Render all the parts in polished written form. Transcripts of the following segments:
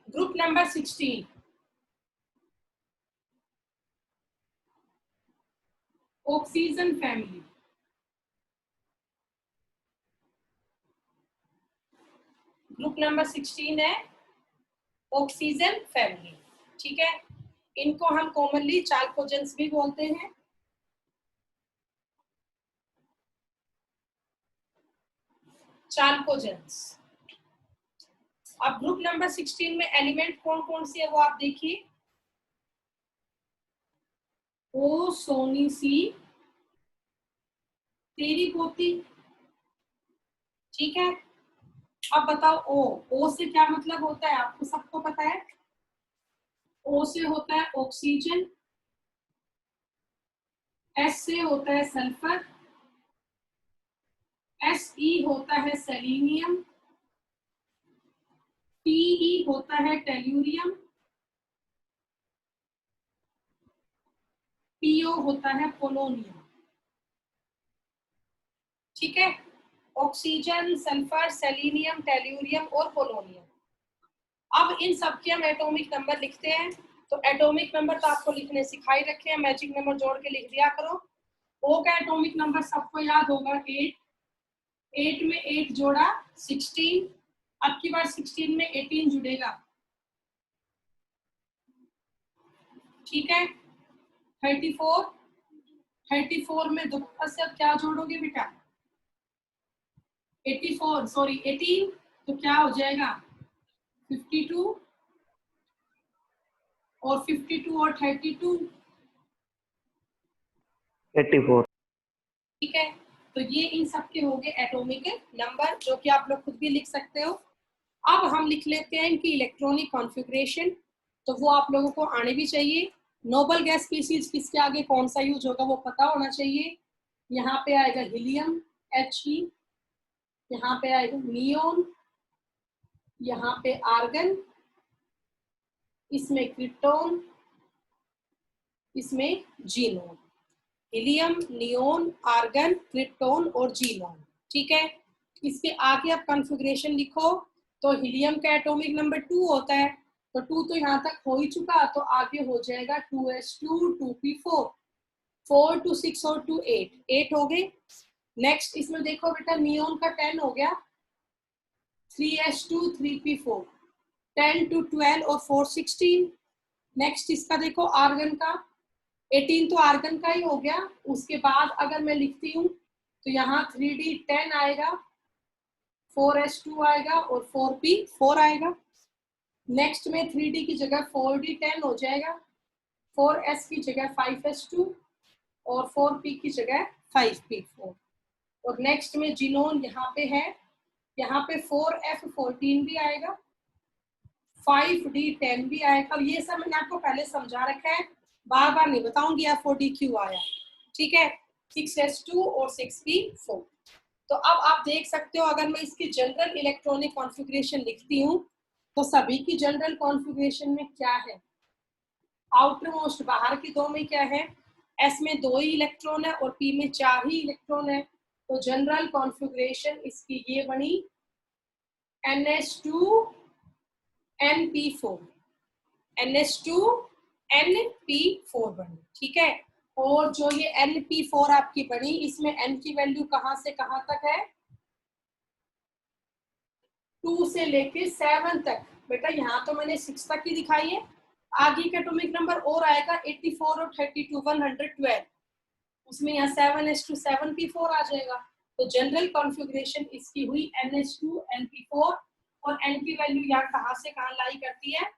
Group number 16, oxygen family. Group number 16 है oxygen family, ठीक है। इनको हम कॉमनली चाल्कोजेंस भी बोलते हैं। चाल्कोजेंस। अब ग्रुप नंबर 16 में एलिमेंट कौन कौन से है वो आप देखिए। ओ सोनी सी तेरी पोती, ठीक है। अब बताओ ओ से क्या मतलब होता है, आपको सबको पता है। ओ से होता है ऑक्सीजन, एस से होता है सल्फर, एसई होता है सेलेनियम, पीई होता है टेल्यूरियम, पीओ होता है पोलोनियम, ठीक है। ऑक्सीजन, सल्फर, सेलेनियम, टेल्यूरियम और पोलोनियम। अब इन सब के हम एटॉमिक नंबर लिखते हैं। तो एटॉमिक नंबर तो आपको लिखने सिखाई रखे हैं, मैजिक नंबर जोड़ के लिख दिया करो। ओ का एटॉमिक नंबर सबको याद होगा 8, 8 में 8 जोड़ा 16, अब की बार 16 में 18 जुड़ेगा, ठीक है। 34, 34 में दोबारा से अब क्या जोड़ोगे बेटा, 84 सॉरी 18, तो क्या हो जाएगा 52, और 52 और 32 84। ठीक है। तो ये इन सब के हो गए एटॉमिक नंबर, जो कि आप लोग खुद भी लिख सकते हो। अब हम लिख लेते हैं इनकी इलेक्ट्रॉनिक कॉन्फ़िगरेशन, तो वो आप लोगों को आने भी चाहिए। नोबल गैस स्पीसीज किसके आगे कौन सा यूज होगा वो पता होना चाहिए। यहाँ पे आएगा हीलियम He, यहाँ पे आएगा नियोन, यहाँ पे आर्गन, इसमें क्रिप्टोन, इसमें xenon. Helium, neon, argon, krypton और जीनोन, ठीक है। इसके आगे आप कॉन्फ़िगरेशन लिखो। तो हीलियम का एटॉमिक नंबर 2 होता है, तो 2 तो यहाँ तक हो ही चुका, तो आगे हो जाएगा 2s2 2p4, 4 2 6 और 2 8, 8 हो गए। नेक्स्ट इसमें देखो बेटा नियोन का 10 हो गया, 3s2 3p4, 10 2 12 और 4 16। नेक्स्ट इसका देखो आर्गन का 18 तो आर्गन का ही हो गया। उसके बाद अगर मैं लिखती हूँ तो यहाँ 3d10 आएगा, 4s2 आएगा और 4p4 आएगा। नेक्स्ट में 3d की जगह 4d10 हो जाएगा, 4s की जगह 5s2 और 4p की जगह 5p4। और नेक्स्ट में जीनोन यहाँ पे है, यहाँ पे 4f14 भी आएगा, 5d10 भी आएगा। ये सब मैंने आपको पहले समझा रखा है, बार बार नहीं बताऊंगी f4d क्यों आया, ठीक है। 6s2 और 6p4। तो अब आप देख सकते हो अगर मैं इसकी जनरल इलेक्ट्रॉनिक कॉन्फ़िगरेशन लिखती हूँ तो सभी की जनरल कॉन्फ़िगरेशन में क्या है, आउटर मोस्ट बाहर की दो में क्या है, एस में 2 ही इलेक्ट्रॉन है और पी में 4 ही इलेक्ट्रॉन है। तो जनरल कॉन्फ़िगरेशन इसकी ये बनी NH2 NP4, NH2 NP4 बनी, ठीक है। और जो ये NP4 आपकी बनी, इसमें N की वैल्यू कहां से कहां तक है, 2 से लेके 7 तक। बेटा यहाँ तो मैंने 6 तक ही दिखाई है, आगे का एटॉमिक नंबर और आएगा 84 और 32 112, उसमें यहाँ 7s2 7p4 आ जाएगा। तो जनरल कॉन्फ़िगरेशन इसकी हुई NH2 NP4, और N की वैल्यू यहाँ कहाँ से कहाँ लाई करती है,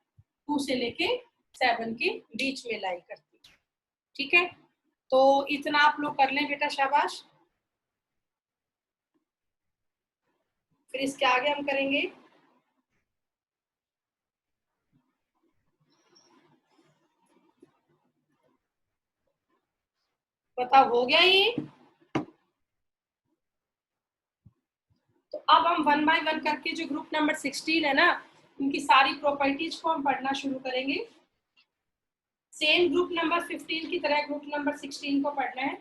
2 से लेके 7 के बीच में लाई करती है, ठीक है। तो इतना आप लोग कर लें बेटा, शाबाश। फिर इसके आगे हम करेंगे बताओ हो गया ये। तो अब हम 1 बाय 1 करके जो ग्रुप नंबर 16 है ना, उनकी सारी प्रॉपर्टीज को हम पढ़ना शुरू करेंगे। सेम ग्रुप नंबर 15 की तरह ग्रुप नंबर 16 को पढ़ना है।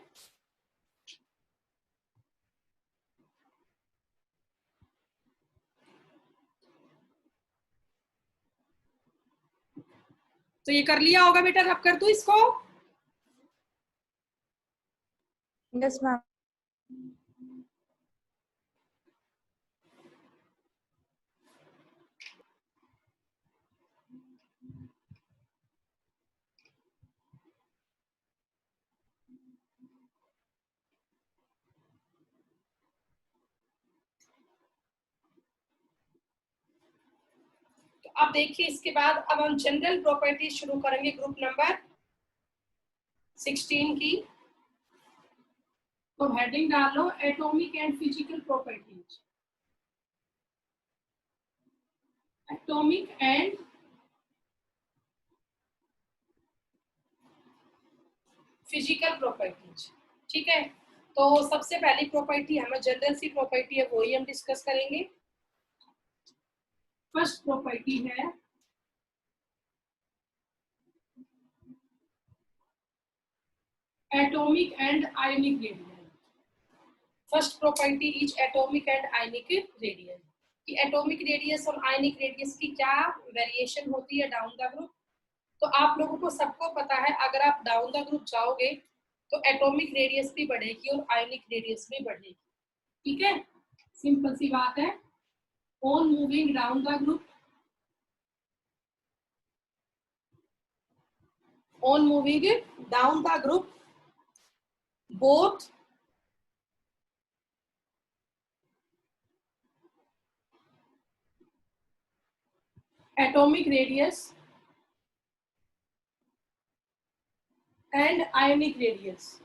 तो ये कर लिया होगा बेटा, अब कर दूं इसको? Yes ma'am. तो अब देखिए इसके बाद अब हम जनरल प्रॉपर्टी शुरू करेंगे ग्रुप नंबर 16 की। तो हेडिंग डाल लो atomic and physical properties. Atomic and physical properties, ठीक है। तो सबसे पहली प्रॉपर्टी हमें जनरल सी प्रॉपर्टी है, वही हम डिस्कस करेंगे। फर्स्ट प्रॉपर्टी है atomic and ionic radius. First property is atomic and ionic radius. कि एटॉमिक रेडियस और आयनिक रेडियस की क्या वेरिएशन होती है डाउन द ग्रुप। तो आप लोगों को सबको पता है, अगर आप डाउन द ग्रुप जाओगे तो एटॉमिक रेडियस भी बढ़ेगी और आयनिक रेडियस भी बढ़ेगी, ठीक है। सिंपल सी बात है। On moving down the group, on moving down the group, both atomic radius and ionic radius,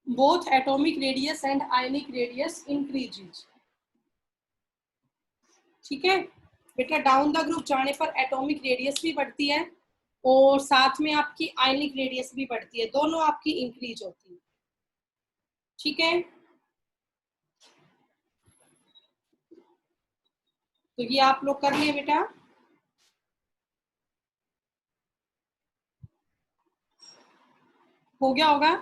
both atomic radius and ionic radius increases, ठीक है बेटा। डाउन द ग्रुप जाने पर एटॉमिक रेडियस भी बढ़ती है और साथ में आपकी आयनिक रेडियस भी बढ़ती है, दोनों आपकी इंक्रीज होती है, ठीक है। तो ये आप लोग कर लिए बेटा। हो गया होगा।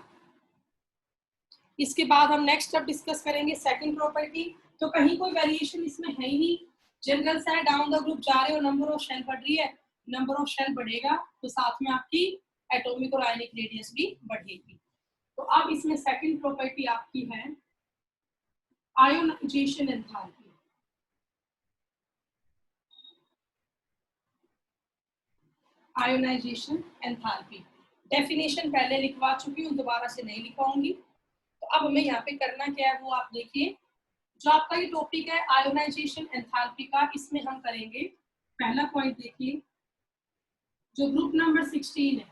इसके बाद हम नेक्स्ट अब डिस्कस करेंगे सेकंड प्रॉपर्टी। तो कहीं कोई वेरिएशन इसमें है ही नहीं, जनरल से डाउन द ग्रुप जा रहे हो, नंबर ऑफ शेल बढ़ रही है, नंबर ऑफ शेल बढ़ेगा तो साथ में आपकी एटॉमिक और आयनिक रेडियस भी बढ़ेगी। तो अब इसमें सेकंड प्रॉपर्टी आपकी है ionization enthalpy. Ionisation enthalpy definition पहले लिखवा चुकी हूँ, दोबारा से नहीं लिखवाऊंगी। तो अब हमें यहाँ पे करना क्या है वो आप देखिए। जो आपका ये टॉपिक है आयोनाइजेशन एंथैल्पी का, इसमें हम करेंगे पहला पॉइंट देखिए, जो ग्रुप नंबर 16 है,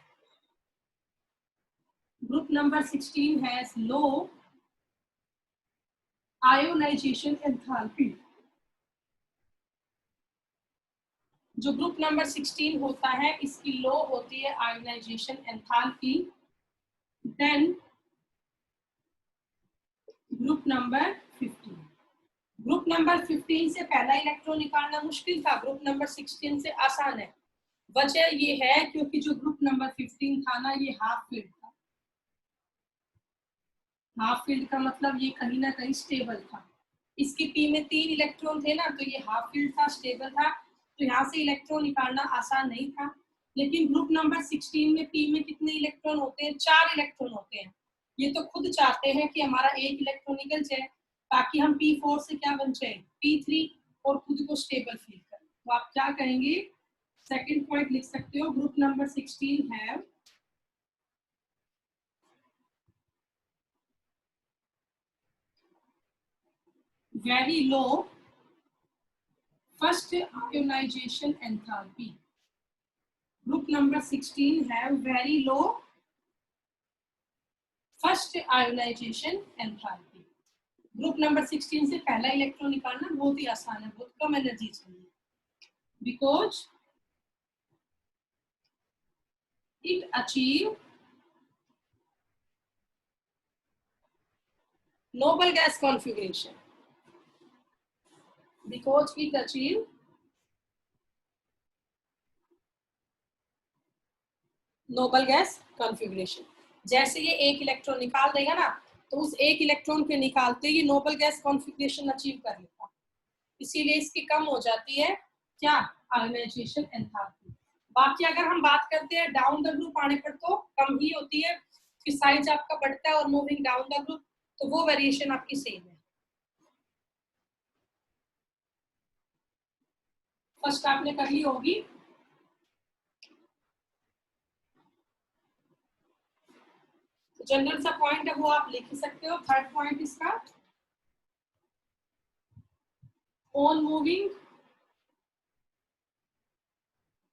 group number 16 has low ionization enthalpy. जो ग्रुप नंबर 16 होता है इसकी लो होती है ionization enthalpy. Then group number 15, group number 15 से पहला इलेक्ट्रॉन निकालना मुश्किल था, ग्रुप नंबर 16 से आसान है। वजह ये है क्योंकि जो ग्रुप नंबर 15 था ना, ये हाफ फील्ड था। हाफ फील्ड का मतलब ये कहीं ना कहीं स्टेबल था। इसकी पी में 3 इलेक्ट्रॉन थे ना, तो ये हाफ फील्ड था, स्टेबल था, तो यहाँ से इलेक्ट्रॉन निकालना आसान नहीं था। लेकिन ग्रुप नंबर 16 में पी में कितने इलेक्ट्रॉन होते हैं? 4 इलेक्ट्रॉन होते हैं। ये तो खुद चाहते हैं कि हमारा एक इलेक्ट्रॉन निकल जाए ताकि हम P4 से क्या बन जाए, P3, और खुद को स्टेबल फील करें। तो आप क्या कहेंगे, सेकंड पॉइंट लिख सकते हो, ग्रुप नंबर 16 है very low first ionization enthalpy. Group number 16 have very low first ionization enthalpy. Group number 16 से पहला इलेक्ट्रॉन निकालना बहुत ही आसान है, बहुत कम एनर्जी चाहिए, because it achieve noble gas configuration, because it achieve noble gas configuration। जैसे ये एक इलेक्ट्रॉन निकाल देगा ना, तो उस एक इलेक्ट्रॉन के निकालते ही नोबल गैस कॉन्फ़िगरेशन अचीव कर लेता, इसीलिए इसकी कम हो जाती है क्या, आयोनाइजेशन एंथैल्पी। बाकी अगर हम बात करते हैं डाउन द ग्रुप आने पर तो कम ही होती है, कि साइज आपका बढ़ता है और मूविंग डाउन द ग्रुप, तो वो वेरिएशन आपकी सेम है। फर्स्ट आपने कर ली होगी। तो जनरल सा पॉइंट है वो आप लिख ही सकते हो। थर्ड पॉइंट इसका, on moving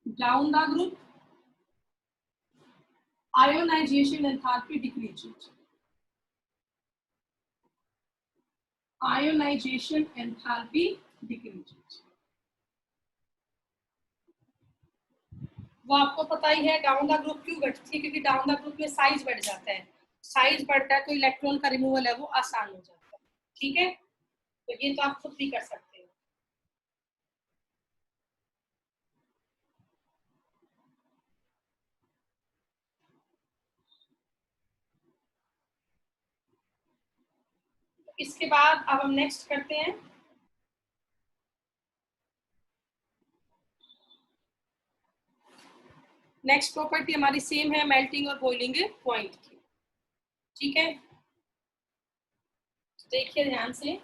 down the group ionisation enthalpy decreases. Ionisation enthalpy decreases, वो आपको पता ही है डाउन द ग्रुप क्यों घटती है, क्योंकि डाउन द ग्रुप में साइज बढ़ जाता है। साइज बढ़ता है तो इलेक्ट्रॉन का रिमूवल है वो आसान हो जाता है। ठीक है, तो ये तो आप खुद भी कर सकते हो। इसके बाद अब हम नेक्स्ट करते हैं। नेक्स्ट प्रॉपर्टी हमारी सेम है मेल्टिंग और बॉइलिंग पॉइंट की। ठीक है, देखिए ध्यान से।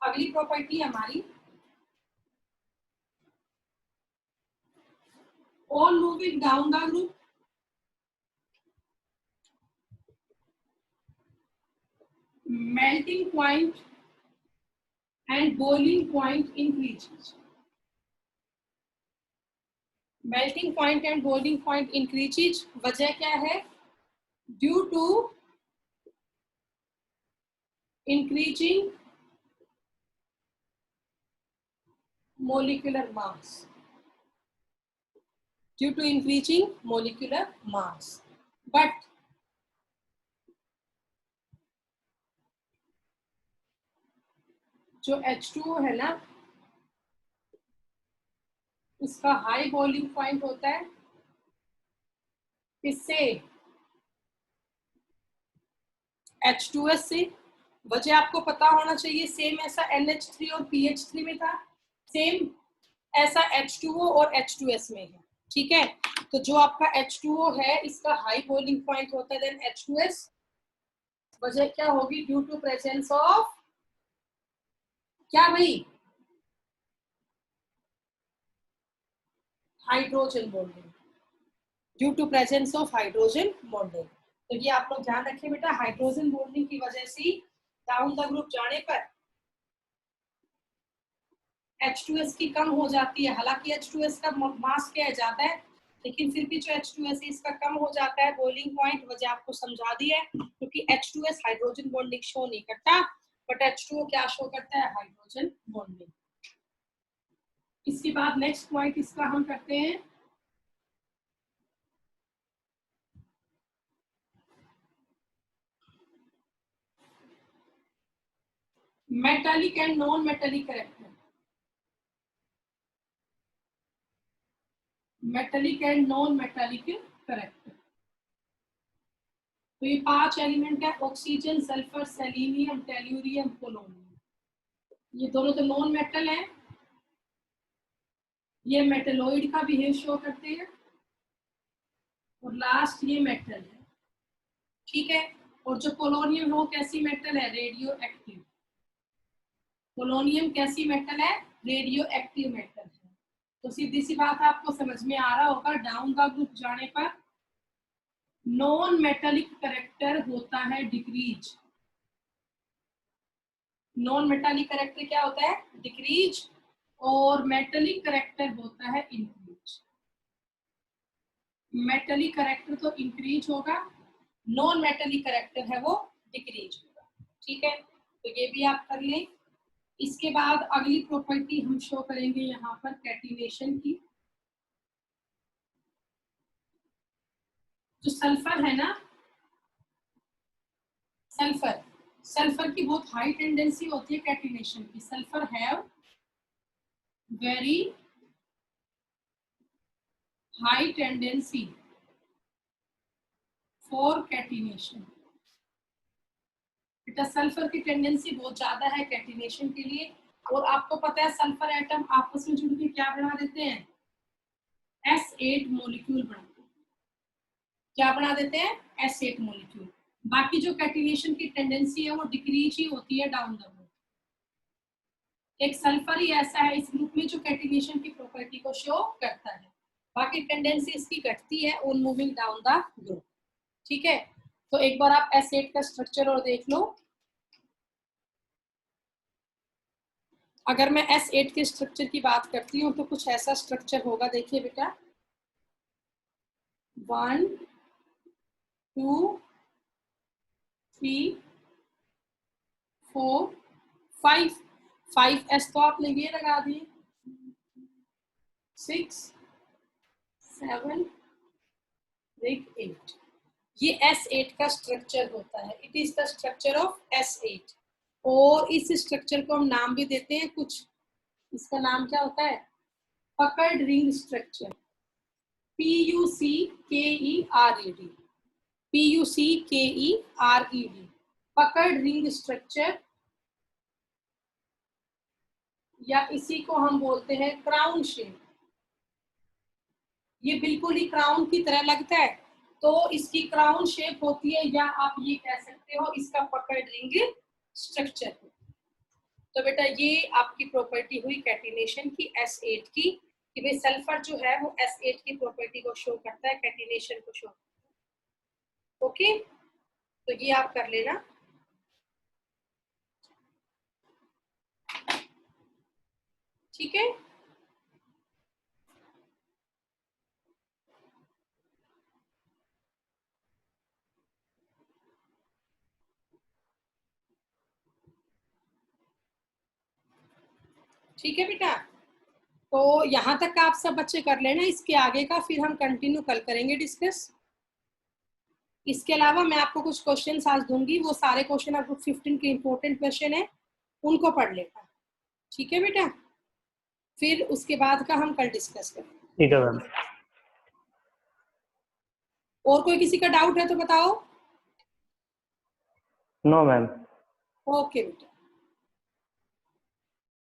अगली प्रॉपर्टी हमारी, on moving down the group melting point and boiling point increases. melting point and boiling point increases, वजह क्या है? Due to increasing molecular mass. Due to increasing molecular mass. But जो H2O है ना, इसका हाई बॉइलिंग पॉइंट होता है इससे, H2S से। वजह आपको पता होना चाहिए, सेम ऐसा NH3 और PH3 में था, सेम ऐसा H2O और H2S में है। ठीक है, तो जो आपका H2O है इसका हाई बॉइलिंग पॉइंट होता है देन H2S। वजह क्या होगी? ड्यू टू प्रेजेंस ऑफ क्या भाई? Hydrogen bonding. Due to presence of hydrogen bonding. तो ये आप लोग ध्यान रखिए बेटा, हाइड्रोजन बॉन्डिंग की वजह से डाउन द ग्रुप जाने पर H2S की कम हो जाती है। हालांकि H2S का मास क्या है? ज्यादा है, लेकिन फिर भी जो H2S है इसका कम हो जाता है बॉइलिंग पॉइंट। वजह आपको समझा दी है, क्योंकि H2S हाइड्रोजन बॉन्डिंग शो नहीं करता, बट H2O क्या शो करता है? Hydrogen bonding. इसके बाद नेक्स्ट पॉइंट इसका हम करते हैं, metallic and non metallic character. Metallic and non metallic character. तो ये 5 एलिमेंट है, oxygen, sulphur, selenium, tellurium, polonium. ये दोनों तो नॉन मेटल है, ये मेटलोइड का बिहेव शो करते हैं, और लास्ट ये मेटल है। ठीक है, और जो पोलोनियम वो कैसी मेटल है? Radio active. पोलोनियम कैसी मेटल है? रेडियो एक्टिव मेटल है। तो सीधी सी बात आपको समझ में आ रहा होगा, डाउन द ग्रुप जाने पर नॉन मेटालिक कैरेक्टर होता है डिक्रीज। नॉन मेटालिक कैरेक्टर क्या होता है? डिक्रीज। और मेटालिक कैरेक्टर होता है इंक्रीज। मेटालिक कैरेक्टर तो इंक्रीज होगा, नॉन मेटालिक कैरेक्टर है वो डिक्रीज होगा। ठीक है, तो ये भी आप कर लें। इसके बाद अगली प्रॉपर्टी हम शो करेंगे यहाँ पर कैटिनेशन की। जो सल्फर है ना, सल्फर की बहुत हाई टेंडेंसी होती है कैटिनेशन की। Sulphur have very high tendency for catenation। बेटा सल्फर की टेंडेंसी बहुत ज्यादा है कैटिनेशन के लिए, और आपको पता है सल्फर एटम आपस में जुड़ के क्या बना देते हैं, S8 मॉलिक्यूल बनाते हैं। क्या बना देते हैं, S8 मॉलिक्यूल। बाकी जो कैटिनेशन की टेंडेंसी है वो डिक्रीज ही होती है डाउन द रोड। एक सल्फर ही ऐसा है इस ग्रुप में जो कैटिनेशन की प्रॉपर्टी को शो करता है, बाकी टेंडेंसी इसकी घटती है on moving down the group. ठीक है, तो एक बार आप S8 का स्ट्रक्चर और देख लो। अगर मैं S8 के स्ट्रक्चर की बात करती हूँ तो कुछ ऐसा स्ट्रक्चर होगा, देखिए बेटा 1 2 3 4 5 5S तो आपने ये लगा दिए, 6 7 8। ये S8 का स्ट्रक्चर होता है, it is the structure of S8। और इस स्ट्रक्चर को हम नाम भी देते हैं कुछ, इसका नाम क्या होता है, पकड़ रिंग स्ट्रक्चर, PUCKERED, PUCKERED, पकड़ रिंग स्ट्रक्चर, या इसी को हम बोलते हैं क्राउन शेप। ये बिल्कुल ही क्राउन की तरह लगता है, तो इसकी क्राउन शेप होती है, या आप ये कह सकते हो इसका पकड़ रिंग स्ट्रक्चर। तो बेटा ये आपकी प्रॉपर्टी हुई कैटिनेशन की S8 की, कि भाई सल्फर जो है वो S8 की प्रॉपर्टी को शो करता है, कैटिनेशन को शो करता है। ओके, तो ये आप कर लेना। ठीक है, ठीक है बेटा, तो यहाँ तक का आप सब बच्चे कर लेना, इसके आगे का फिर हम कंटिन्यू कल करेंगे डिस्कस। इसके अलावा मैं आपको कुछ क्वेश्चन आज दूंगी, वो सारे क्वेश्चन आप ग्रुप 15 के इंपॉर्टेंट क्वेश्चन है, उनको पढ़ लेना। ठीक है बेटा, फिर उसके बाद का हम कल डिस्कस करेंगे। ठीक है मैम। और कोई किसी का डाउट है तो बताओ। No ma'am. ओके बेटा।